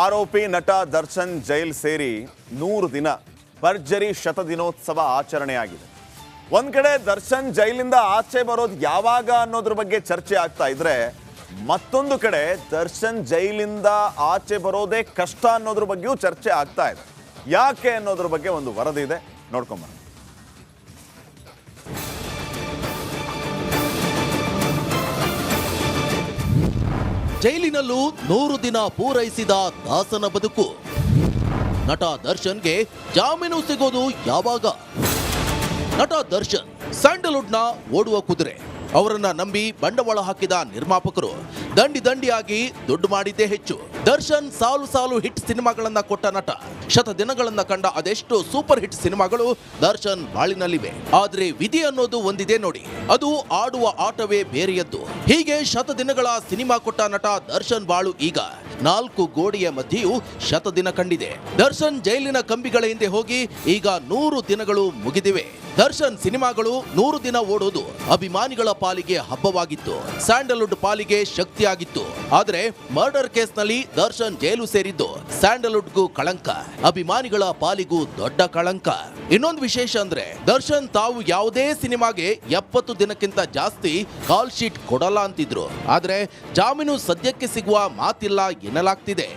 ಆರೋಪಿ ನಟ ದರ್ಶನ್ ಜೈಲ್ ಸೇರಿ 100 ದಿನ ಭರ್ಜರಿ ಶತದಿನೋತ್ಸವ ಆಚರಣೆಯಾಗಿದೆ. ಒಂದ್ ಕಡೆ ದರ್ಶನ್ ಜೈಲಿಂದ ಆಚೆ ಬರೋದು ಯಾವಾಗ ಅನ್ನೋದ್ರ ಬಗ್ಗೆ ಚರ್ಚೆ ಆಗ್ತಾ ಇದ್ರೆ, ಮತ್ತೊಂದು ಕಡೆ ದರ್ಶನ್ ಜೈಲಿಂದ ಆಚೆ ಬರೋದೇ ಕಷ್ಟ ಅನ್ನೋದ್ರ ಬಗ್ಗೆಯೂ ಚರ್ಚೆ ಆಗ್ತಾ ಇದೆ. ಯಾಕೆ ಅನ್ನೋದ್ರ ಬಗ್ಗೆ ಒಂದು ವರದಿ ಇದೆ, ನೋಡ್ಕೊಂಬ. ಜೈಲಿನಲ್ಲೂ 100 ದಿನ ಪೂರೈಸಿದ ದಾಸನ ಬದುಕು. ನಟ ದರ್ಶನ್ಗೆ ಜಾಮೀನು ಸಿಗೋದು ಯಾವಾಗ? ನಟ ದರ್ಶನ್ ಸ್ಯಾಂಡಲ್ವುಡ್ನ ಓಡುವ ಕುದುರೆ. ಅವರನ್ನ ನಂಬಿ ಬಂಡವಾಳ ಹಾಕಿದ ನಿರ್ಮಾಪಕರು ದಂಡಿಯಾಗಿ ದುಡ್ಡು ಮಾಡಿದ್ದೇ ಹೆಚ್ಚು. ದರ್ಶನ್ ಸಾಲು ಹಿಟ್ ಸಿನಿಮಾಗಳನ್ನ ಕೊಟ್ಟ ನಟ. ಶತದಿನಗಳನ್ನ ಕಂಡ ಅದೆಷ್ಟು ಸೂಪರ್ ಹಿಟ್ ಸಿನಿಮಾಗಳು ದರ್ಶನ್ ಬಾಳಿನಲ್ಲಿವೆ. ಆದ್ರೆ ವಿಧಿ ಅನ್ನೋದು ಒಂದಿದೆ ನೋಡಿ, ಅದು ಆಡುವ ಆಟವೇ ಬೇರೆಯದ್ದು. ಹೀಗೆ ಶತದಿನಗಳ ಸಿನಿಮಾ ಕೊಟ್ಟ ನಟ ದರ್ಶನ್ ಬಾಳು ಈಗ 4 ಗೋಡೆಯ ಮಧ್ಯೆಯೂ ಶತದಿನ ಕಂಡಿದೆ. ದರ್ಶನ್ ಜೈಲಿನ ಕಂಬಿಗಳ ಹಿಂದೆ ಹೋಗಿ ಈಗ 100 ದಿನಗಳು ಮುಗಿದಿವೆ. ದರ್ಶನ್ ಸಿನಿಮಾಗಳು 100 ದಿನ ಓಡೋದು ಅಭಿಮಾನಿಗಳ ಪಾಲಿಗೆ ಹಬ್ಬವಾಗಿತ್ತು, ಸ್ಯಾಂಡಲ್ವುಡ್ ಪಾಲಿಗೆ ಶಕ್ತಿಯಾಗಿತ್ತು. ಆದ್ರೆ ಮರ್ಡರ್ ಕೇಸ್ನಲ್ಲಿ ದರ್ಶನ್ ಜೈಲು ಸೇರಿದ್ದು ಸ್ಯಾಂಡಲ್ವುಡ್ಗೂ ಕಳಂಕ, ಅಭಿಮಾನಿಗಳ ಪಾಲಿಗೂ ದೊಡ್ಡ ಕಳಂಕ. ಇನ್ನೊಂದು ವಿಶೇಷ ಅಂದ್ರೆ, ದರ್ಶನ್ ತಾವು ಯಾವುದೇ ಸಿನಿಮಾಗೆ 70 ದಿನಕ್ಕಿಂತ ಜಾಸ್ತಿ ಕಾಲ್ ಶೀಟ್ ಕೊಡಲ್ಲ ಅಂತಿದ್ರು. ಆದ್ರೆ ಜಾಮೀನು ಸದ್ಯಕ್ಕೆ ಸಿಗುವ ಮಾತಿಲ್ಲ ಎನ್ನಲಾಗ್ತಿದೆ.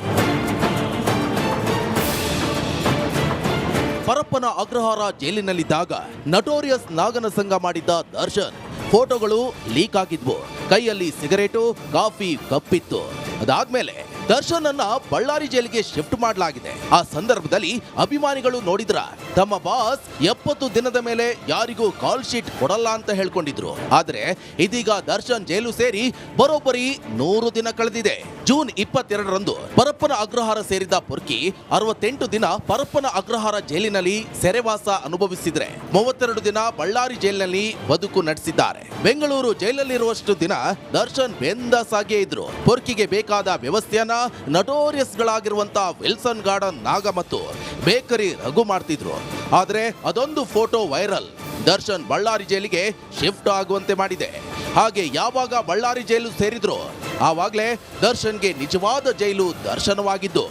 ಪರಪ್ಪನ ಅಗ್ರಹಾರ ಜೈಲಿನಲ್ಲಿದ್ದಾಗ ನಟೋರಿಯಸ್ ನಾಗನ ಸಂಘ ಮಾಡಿದ್ದ ದರ್ಶನ್ ಫೋಟೋಗಳು ಲೀಕ್ ಆಗಿದ್ವು. ಕೈಯಲ್ಲಿ ಸಿಗರೇಟು, ಕಾಫಿ ಕಪ್ಪಿತ್ತು. ಅದಾದ್ಮೇಲೆ ದರ್ಶನ್ ಅನ್ನ ಬಳ್ಳಾರಿ ಜೈಲಿಗೆ ಶಿಫ್ಟ್ ಮಾಡಲಾಗಿದೆ. ಆ ಸಂದರ್ಭದಲ್ಲಿ ಅಭಿಮಾನಿಗಳು ನೋಡಿದ್ರ ತಮ್ಮ ಬಾಸ್ 70 ದಿನದ ಮೇಲೆ ಯಾರಿಗೂ ಕಾಲ್ ಶೀಟ್ ಕೊಡಲ್ಲ ಅಂತ ಹೇಳ್ಕೊಂಡಿದ್ರು. ಆದ್ರೆ ಇದೀಗ ದರ್ಶನ್ ಜೈಲು ಸೇರಿ ಬರೋಬ್ಬರಿ 100 ದಿನ ಕಳೆದಿದೆ. ಜೂನ್ 22ರಂದು ಪರಪ್ಪನ ಅಗ್ರಹಾರ ಸೇರಿದ ಪೊರ್ಕಿ 68 ದಿನ ಪರಪ್ಪನ ಅಗ್ರಹಾರ ಜೈಲಿನಲ್ಲಿ ಸೆರೆವಾಸ ಅನುಭವಿಸಿದ್ರೆ 32 ದಿನ ಬಳ್ಳಾರಿ ಜೈಲಿನಲ್ಲಿ ಬದುಕು ನಡೆಸಿದ್ದಾರೆ. ಬೆಂಗಳೂರು ಜೈಲಲ್ಲಿರುವಷ್ಟು ದಿನ ದರ್ಶನ್ ಬೆಂದಾಸಾಗಿಯೇ ಇದ್ರು. ಪೊರ್ಕಿಗೆ ಬೇಕಾದ ವ್ಯವಸ್ಥೆಯನ್ನ ನಟೋರಿಯಸ್ ಗಳಾಗಿರುವಂತ ವಿಲ್ಸನ್ ಗಾರ್ಡನ್ ನಾಗ ಮತ್ತು ಬೇಕರಿ ರಘು ಮಾಡ್ತಿದ್ರು. ಆದ್ರೆ ಅದೊಂದು ಫೋಟೋ ವೈರಲ್ ದರ್ಶನ್ ಬಳ್ಳಾರಿ ಜೈಲಿಗೆ ಶಿಫ್ಟ್ ಆಗುವಂತೆ ಮಾಡಿದೆ. ಹಾಗೆ ಯಾವಾಗ ಬಳ್ಳಾರಿ ಜೈಲು ಸೇರಿದ್ರು ಆವಾಗ್ಲೇ ದರ್ಶನ್ಗೆ ನಿಜವಾದ ಜೈಲು ದರ್ಶನವಾಗಿದ್ದು.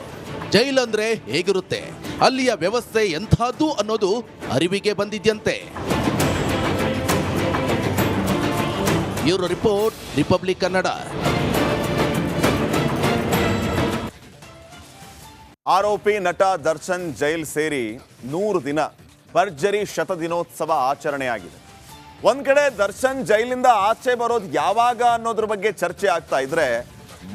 ಜೈಲಂದ್ರೆ ಹೇಗಿರುತ್ತೆ, ಅಲ್ಲಿಯ ವ್ಯವಸ್ಥೆ ಎಂಥದ್ದು ಅನ್ನೋದು ಅರಿವಿಗೆ ಬಂದಿದ್ಯಂತೆ. Bureau report, Republic Kannada. ಆರೋಪಿ ನಟ ದರ್ಶನ್ ಜೈಲ್ ಸೇರಿ 100 ದಿನ ಭರ್ಜರಿ ಶತದಿನೋತ್ಸವ ಆಚರಣೆಯಾಗಿದೆ. ಒಂದ್ ಕಡೆ ದರ್ಶನ್ ಜೈಲಿಂದ ಆಚೆ ಬರೋದು ಯಾವಾಗ ಅನ್ನೋದ್ರ ಬಗ್ಗೆ ಚರ್ಚೆ ಆಗ್ತಾ ಇದ್ರೆ,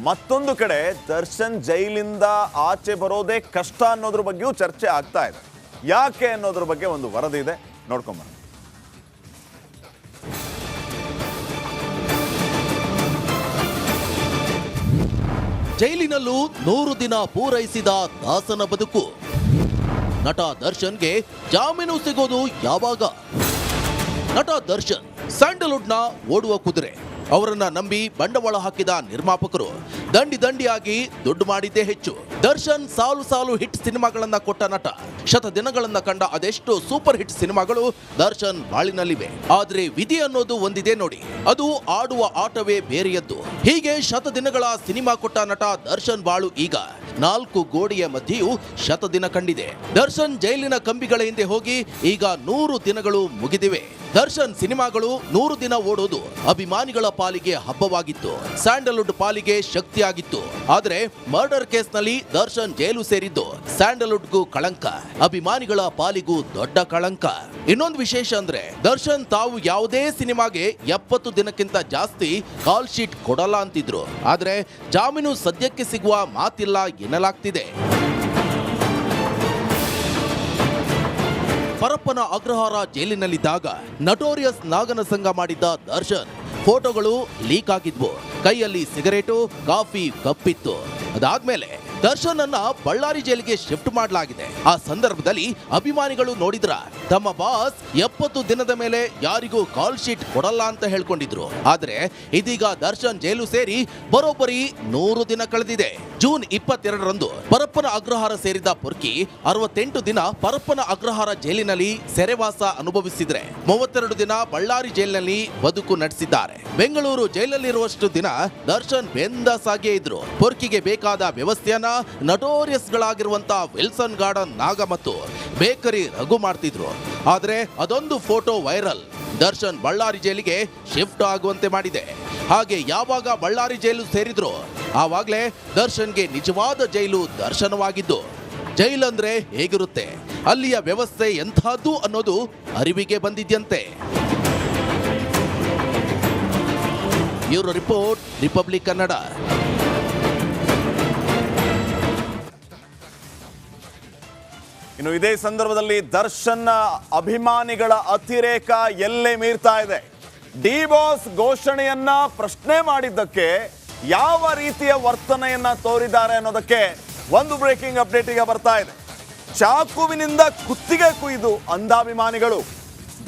ಮತ್ತೊಂದು ಕಡೆ ದರ್ಶನ್ ಜೈಲಿಂದ ಆಚೆ ಬರೋದೇ ಕಷ್ಟ ಅನ್ನೋದ್ರ ಬಗ್ಗೆಯೂ ಚರ್ಚೆ ಆಗ್ತಾ ಇದೆ. ಯಾಕೆ ಅನ್ನೋದ್ರ ಬಗ್ಗೆ ಒಂದು ವರದಿ ಇದೆ, ನೋಡ್ಕೊಂಬ. ಜೈಲಿನಲ್ಲೂ 100 ದಿನ ಪೂರೈಸಿದ ದಾಸನ ಬದುಕು. ನಟ ದರ್ಶನ್ಗೆ ಜಾಮೀನು ಸಿಗೋದು ಯಾವಾಗ? ನಟ ದರ್ಶನ್ ಸ್ಯಾಂಡಲ್ವುಡ್ನ ಓಡುವ ಕುದುರೆ. ಅವರನ್ನ ನಂಬಿ ಬಂಡವಾಳ ಹಾಕಿದ ನಿರ್ಮಾಪಕರು ದಂಡಿಯಾಗಿ ದುಡ್ಡು ಮಾಡಿದ್ದೇ ಹೆಚ್ಚು. ದರ್ಶನ್ ಸಾಲು ಹಿಟ್ ಸಿನಿಮಾಗಳನ್ನ ಕೊಟ್ಟ ನಟ. ಶತದಿನಗಳನ್ನ ಕಂಡ ಅದೆಷ್ಟು ಸೂಪರ್ ಹಿಟ್ ಸಿನಿಮಾಗಳು ದರ್ಶನ್ ಬಾಳಿನಲ್ಲಿವೆ. ಆದ್ರೆ ವಿಧಿ ಅನ್ನೋದು ಒಂದಿದೆ ನೋಡಿ, ಅದು ಆಡುವ ಆಟವೇ ಬೇರೆಯದ್ದು. ಹೀಗೆ ಶತದಿನಗಳ ಸಿನಿಮಾ ಕೊಟ್ಟ ನಟ ದರ್ಶನ್ ಬಾಳು ಈಗ 4 ಗೋಡೆಯ ಮಧ್ಯೆಯೂ ಶತದಿನ ಕಂಡಿದೆ. ದರ್ಶನ್ ಜೈಲಿನ ಕಂಬಿಗಳ ಹಿಂದೆ ಹೋಗಿ ಈಗ 100 ದಿನಗಳು ಮುಗಿದಿವೆ. ದರ್ಶನ್ ಸಿನಿಮಾಗಳು 100 ದಿನ ಓಡೋದು ಅಭಿಮಾನಿಗಳ ಪಾಲಿಗೆ ಹಬ್ಬವಾಗಿತ್ತು, ಸ್ಯಾಂಡಲ್ವುಡ್ ಪಾಲಿಗೆ ಶಕ್ತಿಯಾಗಿತ್ತು. ಆದ್ರೆ ಮರ್ಡರ್ ಕೇಸ್ನಲ್ಲಿ ದರ್ಶನ್ ಜೈಲು ಸೇರಿದ್ದು ಸ್ಯಾಂಡಲ್ವುಡ್ಗೂ ಕಳಂಕ, ಅಭಿಮಾನಿಗಳ ಪಾಲಿಗೂ ದೊಡ್ಡ ಕಳಂಕ. ಇನ್ನೊಂದು ವಿಶೇಷ ಅಂದ್ರೆ, ದರ್ಶನ್ ತಾವು ಯಾವುದೇ ಸಿನಿಮಾಗೆ 70 ದಿನಕ್ಕಿಂತ ಜಾಸ್ತಿ ಕಾಲ್ ಶೀಟ್ ಕೊಡಲ್ಲ ಅಂತಿದ್ರು. ಆದ್ರೆ ಜಾಮೀನು ಸದ್ಯಕ್ಕೆ ಸಿಗುವ ಮಾತಿಲ್ಲ ಎನ್ನಲಾಗ್ತಿದೆ. ಪರಪ್ಪನ ಅಗ್ರಹಾರ ಜೈಲಿನಲ್ಲಿದ್ದಾಗ ನಟೋರಿಯಸ್ ನಾಗನ ಸಂಘ ಮಾಡಿದ್ದ ದರ್ಶನ್ ಫೋಟೋಗಳು ಲೀಕ್ ಆಗಿದ್ವು. ಕೈಯಲ್ಲಿ ಸಿಗರೇಟು, ಕಾಫಿ ಕಪ್ಪಿತ್ತು. ಅದಾದ್ಮೇಲೆ ದರ್ಶನ್ ಅನ್ನ ಬಳ್ಳಾರಿ ಜೈಲಿಗೆ ಶಿಫ್ಟ್ ಮಾಡಲಾಗಿದೆ. ಆ ಸಂದರ್ಭದಲ್ಲಿ ಅಭಿಮಾನಿಗಳು ನೋಡಿದ್ರ ತಮ್ಮ ಬಾಸ್ 70 ದಿನದ ಮೇಲೆ ಯಾರಿಗೂ ಕಾಲ್ ಶೀಟ್ ಕೊಡಲ್ಲ ಅಂತ ಹೇಳ್ಕೊಂಡಿದ್ರು. ಆದ್ರೆ ಇದೀಗ ದರ್ಶನ್ ಜೈಲು ಸೇರಿ ಬರೋಬ್ಬರಿ 100 ದಿನ ಕಳೆದಿದೆ. ಜೂನ್ 22ರಂದು ಪರಪ್ಪನ ಅಗ್ರಹಾರ ಸೇರಿದ ಪೊರ್ಕಿ 68 ದಿನ ಪರಪ್ಪನ ಅಗ್ರಹಾರ ಜೈಲಿನಲ್ಲಿ ಸೆರೆವಾಸ ಅನುಭವಿಸಿದ್ರೆ 32 ದಿನ ಬಳ್ಳಾರಿ ಜೈಲಿನಲ್ಲಿ ಬದುಕು ನಡೆಸಿದ್ದಾರೆ. ಬೆಂಗಳೂರು ಜೈಲಲ್ಲಿರುವಷ್ಟು ದಿನ ದರ್ಶನ್ ಬೆಂದಾಸಾಗಿಯೇ ಇದ್ರು. ಪೊರ್ಕಿಗೆ ಬೇಕಾದ ವ್ಯವಸ್ಥೆಯನ್ನ ನಟೋರಿಯಸ್ ಗಳಾಗಿರುವಂತ ವಿಲ್ಸನ್ ಗಾರ್ಡನ್ ನಾಗ ಮತ್ತು ಬೇಕರಿ ರಘು ಮಾಡ್ತಿದ್ರು. ಆದ್ರೆ ಅದೊಂದು ಫೋಟೋ ವೈರಲ್ ದರ್ಶನ್ ಬಳ್ಳಾರಿ ಜೈಲಿಗೆ ಶಿಫ್ಟ್ ಆಗುವಂತೆ ಮಾಡಿದೆ. ಹಾಗೆ ಯಾವಾಗ ಬಳ್ಳಾರಿ ಜೈಲು ಸೇರಿದ್ರು ಆವಾಗ್ಲೇ ದರ್ಶನ್ಗೆ ನಿಜವಾದ ಜೈಲು ದರ್ಶನವಾಗಿದ್ದು. ಜೈಲಂದ್ರೆ ಹೇಗಿರುತ್ತೆ, ಅಲ್ಲಿಯ ವ್ಯವಸ್ಥೆ ಎಂಥದ್ದು ಅನ್ನೋದು ಅರಿವಿಗೆ ಬಂದಿದ್ಯಂತೆ. Bureau report, Republic Kannada. ಇನ್ನು ಇದೇ ಸಂದರ್ಭದಲ್ಲಿ ದರ್ಶನ್ ಅಭಿಮಾನಿಗಳ ಅತಿರೇಕ ಎಲ್ಲೇ ಮೀರ್ತಾ ಇದೆ. ಡಿ ಬಾಸ್ ಘೋಷಣೆಯನ್ನ ಪ್ರಶ್ನೆ ಮಾಡಿದ್ದಕ್ಕೆ ಯಾವ ರೀತಿಯ ವರ್ತನೆಯನ್ನ ತೋರಿದ್ದಾರೆ ಅನ್ನೋದಕ್ಕೆ ಒಂದು ಬ್ರೇಕಿಂಗ್ ಅಪ್ಡೇಟ್ ಈಗ ಬರ್ತಾ ಇದೆ. ಚಾಕುವಿನಿಂದ ಕುತ್ತಿಗೆ ಕುಯ್ದು ಅಂಧಾಭಿಮಾನಿಗಳು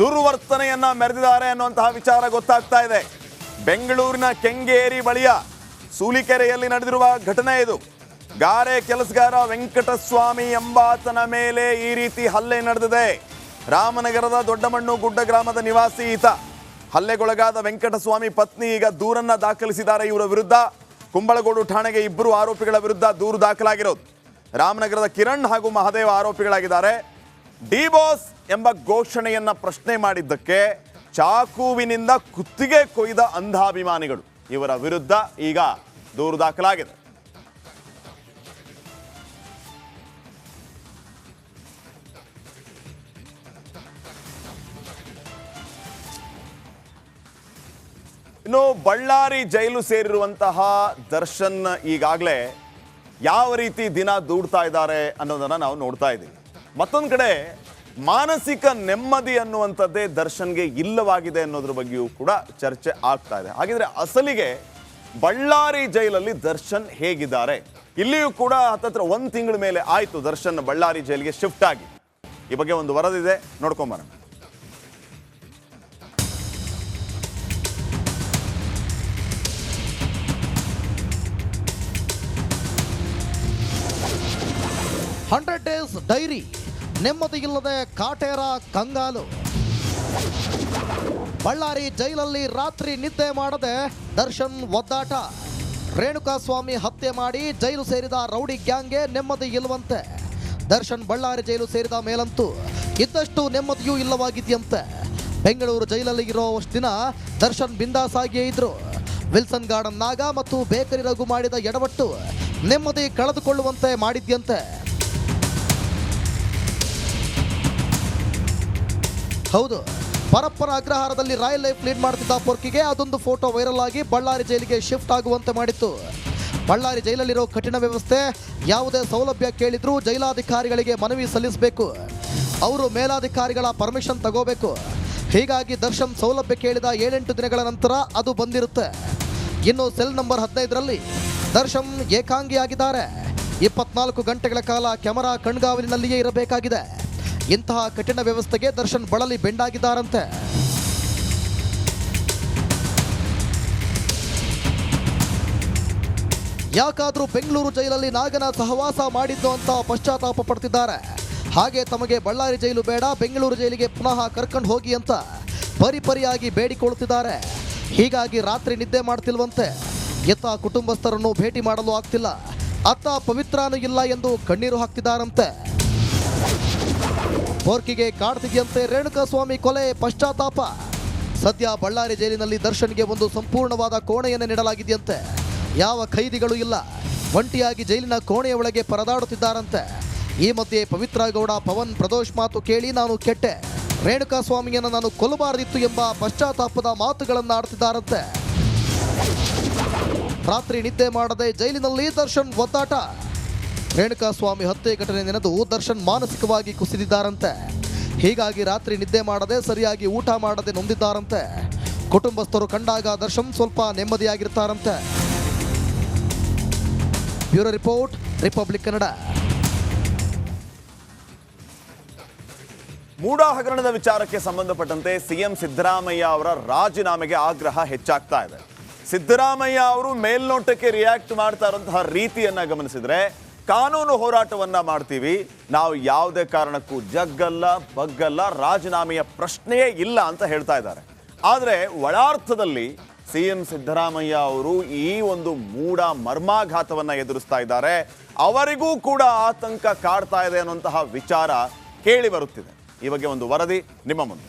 ದುರ್ವರ್ತನೆಯನ್ನ ಮೆರೆದಿದ್ದಾರೆ ಅನ್ನುವಂತಹ ವಿಚಾರ ಗೊತ್ತಾಗ್ತಾ ಇದೆ. ಬೆಂಗಳೂರಿನ ಕೆಂಗೇರಿ ಬಳಿಯ ಸೂಲಿಕೆರೆಯಲ್ಲಿ ನಡೆದಿರುವ ಘಟನೆ ಇದು. ಗಾರೆ ಕೆಲಸಗಾರ ವೆಂಕಟಸ್ವಾಮಿ ಎಂಬಾತನ ಮೇಲೆ ಈ ರೀತಿ ಹಲ್ಲೆ ನಡೆದಿದೆ. ರಾಮನಗರದ ದೊಡ್ಡಮಣ್ಣು ಗುಡ್ಡ ಗ್ರಾಮದ ನಿವಾಸಿ ಈತ. ಹಲ್ಲೆಗೊಳಗಾದ ವೆಂಕಟಸ್ವಾಮಿ ಪತ್ನಿ ಈಗ ದೂರನ್ನ ದಾಖಲಿಸಿದ್ದಾರೆ ಇವರ ವಿರುದ್ಧ. ಕುಂಬಳಗೋಡು ಠಾಣೆಗೆ 2 ಆರೋಪಿಗಳ ವಿರುದ್ಧ ದೂರು ದಾಖಲಾಗಿರೋದು. ರಾಮನಗರದ ಕಿರಣ್ ಹಾಗೂ ಮಹದೇವ ಆರೋಪಿಗಳಾಗಿದ್ದಾರೆ. ಡಿ ಬಾಸ್ ಎಂಬ ಘೋಷಣೆಯನ್ನ ಪ್ರಶ್ನೆ ಮಾಡಿದ್ದಕ್ಕೆ ಚಾಕುವಿನಿಂದ ಕುತ್ತಿಗೆ ಕೊಯ್ದ ಅಂಧಾಭಿಮಾನಿಗಳು ಇವರ ವಿರುದ್ಧ ಈಗ ದೂರು ದಾಖಲಾಗಿದೆ. ಇನ್ನು ಬಳ್ಳಾರಿ ಜೈಲು ಸೇರಿರುವಂತಹ ದರ್ಶನ್ ಈಗಾಗಲೇ ಯಾವ ರೀತಿ ದಿನ ದೂಡ್ತಾ ಇದ್ದಾರೆ ಅನ್ನೋದನ್ನ ನಾವು ನೋಡ್ತಾ ಇದ್ದೀವಿ. ಮತ್ತೊಂದು ಕಡೆ ಮಾನಸಿಕ ನೆಮ್ಮದಿ ಅನ್ನುವಂಥದ್ದೇ ದರ್ಶನ್ಗೆ ಇಲ್ಲವಾಗಿದೆ ಅನ್ನೋದ್ರ ಬಗ್ಗೆಯೂ ಕೂಡ ಚರ್ಚೆ ಆಗ್ತಾ ಇದೆ. ಹಾಗಿದ್ರೆ ಅಸಲಿಗೆ ಬಳ್ಳಾರಿ ಜೈಲಲ್ಲಿ ದರ್ಶನ್ ಹೇಗಿದ್ದಾರೆ? ಇಲ್ಲಿಯೂ ಕೂಡ ಹತ್ತತ್ರ 1 ತಿಂಗಳ ಮೇಲೆ ಆಯಿತು ದರ್ಶನ್ ಬಳ್ಳಾರಿ ಜೈಲಿಗೆ ಶಿಫ್ಟ್ ಆಗಿ. ಈ ಬಗ್ಗೆ ಒಂದು ವರದಿದೆ, ನೋಡ್ಕೊಂಬರೋಣ. ಹಂಡ್ರೆಡ್ ಡೇಸ್ ಡೈರಿ, ನೆಮ್ಮದಿ ಇಲ್ಲದೆ ಕಾಟೇರ ಕಂಗಾಲು. ಬಳ್ಳಾರಿ ಜೈಲಲ್ಲಿ ರಾತ್ರಿ ನಿದ್ದೆ ಮಾಡದೆ ದರ್ಶನ್ ಒದ್ದಾಟ. ರೇಣುಕಾಸ್ವಾಮಿ ಹತ್ಯೆ ಮಾಡಿ ಜೈಲು ಸೇರಿದ ರೌಡಿ ಗ್ಯಾಂಗ್ಗೆ ನೆಮ್ಮದಿ ಇಲ್ಲವಂತೆ. ದರ್ಶನ್ ಬಳ್ಳಾರಿ ಜೈಲು ಸೇರಿದ ಮೇಲಂತೂ ಇದ್ದಷ್ಟು ನೆಮ್ಮದಿಯೂ ಇಲ್ಲವಾಗಿದೆಯಂತೆ. ಬೆಂಗಳೂರು ಜೈಲಲ್ಲಿ ಇರೋವಷ್ಟು ದಿನ ದರ್ಶನ್ ಬಿಂದಾಸಾಗಿಯೇ ಇದ್ರು. ವಿಲ್ಸನ್ ಗಾರ್ಡನ್ ನಾಗ ಮತ್ತು ಬೇಕರಿ ರಘು ಮಾಡಿದ ಎಡವಟ್ಟು ನೆಮ್ಮದಿ ಕಳೆದುಕೊಳ್ಳುವಂತೆ ಮಾಡಿದ್ಯಂತೆ. ಹೌದು, ಪರಪ್ಪನ ಅಗ್ರಹಾರದಲ್ಲಿ ರಾಯಲ್ ಲೈಫ್ ಲೀಡ್ ಮಾಡ್ತಿದ್ದ ಪೊರ್ಕಿಗೆ ಅದೊಂದು ಫೋಟೋ ವೈರಲ್ ಆಗಿ ಬಳ್ಳಾರಿ ಜೈಲಿಗೆ ಶಿಫ್ಟ್ ಆಗುವಂತೆ ಮಾಡಿತ್ತು. ಬಳ್ಳಾರಿ ಜೈಲಲ್ಲಿರೋ ಕಠಿಣ ವ್ಯವಸ್ಥೆ, ಯಾವುದೇ ಸೌಲಭ್ಯ ಕೇಳಿದ್ರೂ ಜೈಲಾಧಿಕಾರಿಗಳಿಗೆ ಮನವಿ ಸಲ್ಲಿಸಬೇಕು. ಅವರು ಮೇಲಾಧಿಕಾರಿಗಳ ಪರ್ಮಿಷನ್ ತಗೋಬೇಕು. ಹೀಗಾಗಿ ದರ್ಶನ್ ಸೌಲಭ್ಯ ಕೇಳಿದ 7-8 ದಿನಗಳ ನಂತರ ಅದು ಬಂದಿರುತ್ತೆ. ಇನ್ನು ಸೆಲ್ ನಂಬರ್ 15ರಲ್ಲಿ ದರ್ಶನ್ ಏಕಾಂಗಿಯಾಗಿದ್ದಾರೆ. 24 ಗಂಟೆಗಳ ಕಾಲ ಕ್ಯಾಮರಾ ಕಣ್ಗಾವಲಿನಲ್ಲಿಯೇ ಇರಬೇಕಾಗಿದೆ. ಇಂತಹ ಕಠಿಣ ವ್ಯವಸ್ಥೆಗೆ ದರ್ಶನ್ ಬಳಲಿ ಬೆಂಡಾಗಿದ್ದಾರಂತೆ. ಯಾಕಾದ್ರೂ ಬೆಂಗಳೂರು ಜೈಲಲ್ಲಿ ನಾಗನ ಸಹವಾಸ ಮಾಡಿದ್ದು ಅಂತ ಪಶ್ಚಾತ್ತಾಪ ಪಡ್ತಿದ್ದಾರೆ. ಹಾಗೆ ತಮಗೆ ಬಳ್ಳಾರಿ ಜೈಲು ಬೇಡ, ಬೆಂಗಳೂರು ಜೈಲಿಗೆ ಪುನಃ ಕರ್ಕೊಂಡು ಹೋಗಿ ಅಂತ ಪರಿಪರಿಯಾಗಿ ಬೇಡಿಕೊಳ್ಳುತ್ತಿದ್ದಾರೆ. ಹೀಗಾಗಿ ರಾತ್ರಿ ನಿದ್ದೆ ಮಾಡ್ತಿಲ್ವಂತೆ. ಎತ್ತ ಕುಟುಂಬಸ್ಥರನ್ನು ಭೇಟಿ ಮಾಡಲು ಆಗ್ತಿಲ್ಲ, ಅತ್ತ ಪವಿತ್ರನೂ ಇಲ್ಲ ಎಂದು ಕಣ್ಣೀರು ಹಾಕ್ತಿದ್ದಾರಂತೆ. ಪೊರ್ಕಿಗೆ ಕಾಡ್ತಿದೆಯಂತೆ ರೇಣುಕಾಸ್ವಾಮಿ ಕೊಲೆ ಪಶ್ಚಾತ್ತಾಪ. ಸದ್ಯ ಬಳ್ಳಾರಿ ಜೈಲಿನಲ್ಲಿ ದರ್ಶನ್ಗೆ ಒಂದು ಸಂಪೂರ್ಣವಾದ ಕೋಣೆಯನ್ನು ನೀಡಲಾಗಿದೆಯಂತೆ. ಯಾವ ಖೈದಿಗಳು ಇಲ್ಲ, ಒಂಟಿಯಾಗಿ ಜೈಲಿನ ಕೋಣೆಯ ಒಳಗೆ ಪರದಾಡುತ್ತಿದ್ದಾರಂತೆ. ಈ ಮಧ್ಯೆ ಪವಿತ್ರ ಗೌಡ ಪವನ್ ಪ್ರದೋಷ್ ಮಾತು ಕೇಳಿ ನಾನು ಕೆಟ್ಟೆ, ರೇಣುಕಾಸ್ವಾಮಿಯನ್ನು ನಾನು ಕೊಲ್ಲಬಾರದಿತ್ತು ಎಂಬ ಪಶ್ಚಾತ್ತಾಪದ ಮಾತುಗಳನ್ನು ಆಡ್ತಿದ್ದಾರಂತೆ. ರಾತ್ರಿ ನಿದ್ದೆ ಮಾಡದೆ ಜೈಲಿನಲ್ಲಿ ದರ್ಶನ್ ಒದ್ದಾಟ. ರೇಣುಕಾಸ್ವಾಮಿ ಹತ್ಯೆ ಘಟನೆ ನೆನೆದು ದರ್ಶನ್ ಮಾನಸಿಕವಾಗಿ ಕುಸಿದಿದ್ದಾರಂತೆ. ಹೀಗಾಗಿ ರಾತ್ರಿ ನಿದ್ದೆ ಮಾಡದೆ ಸರಿಯಾಗಿ ಊಟ ಮಾಡದೆ ನೊಂದಿದ್ದಾರಂತೆ. ಕುಟುಂಬಸ್ಥರು ಕಂಡಾಗ ದರ್ಶನ್ ಸ್ವಲ್ಪ ನೆಮ್ಮದಿಯಾಗಿರ್ತಾರಂತೆ. Bureau report, Republic Kannada. MUDA ಹಗರಣದ ವಿಚಾರಕ್ಕೆ ಸಂಬಂಧಪಟ್ಟಂತೆ ಸಿಎಂ ಸಿದ್ದರಾಮಯ್ಯ ಅವರ ರಾಜೀನಾಮೆಗೆ ಆಗ್ರಹ ಹೆಚ್ಚಾಗ್ತಾ ಇದೆ. ಸಿದ್ದರಾಮಯ್ಯ ಅವರು ಮೇಲ್ನೋಟಕ್ಕೆ ರಿಯಾಕ್ಟ್ ಮಾಡ್ತಾ ಇರುವಂತಹ ರೀತಿಯನ್ನ ಗಮನಿಸಿದ್ರೆ ಕಾನೂನು ಹೋರಾಟವನ್ನ ಮಾಡ್ತೀವಿ, ನಾವು ಯಾವುದೇ ಕಾರಣಕ್ಕೂ ಜಗ್ಗಲ್ಲ ಬಗ್ಗಲ್ಲ, ರಾಜೀನಾಮೆಯ ಪ್ರಶ್ನೆಯೇ ಇಲ್ಲ ಅಂತ ಹೇಳ್ತಾ ಇದ್ದಾರೆ. ಆದರೆ ಒಳಾರ್ಥದಲ್ಲಿ ಸಿಎಂ ಸಿದ್ದರಾಮಯ್ಯ ಅವರು ಈ ಒಂದು ಮೂಡ ಮರ್ಮಾಘಾತವನ್ನ ಎದುರಿಸ್ತಾ ಇದ್ದಾರೆ. ಅವರಿಗೂ ಕೂಡ ಆತಂಕ ಕಾಡ್ತಾ ಇದೆ ಅನ್ನುವಂತಹ ವಿಚಾರ ಕೇಳಿ ಬರುತ್ತಿದೆ. ಈ ಬಗ್ಗೆ ಒಂದು ವರದಿ ನಿಮ್ಮ ಮುಂದೆ.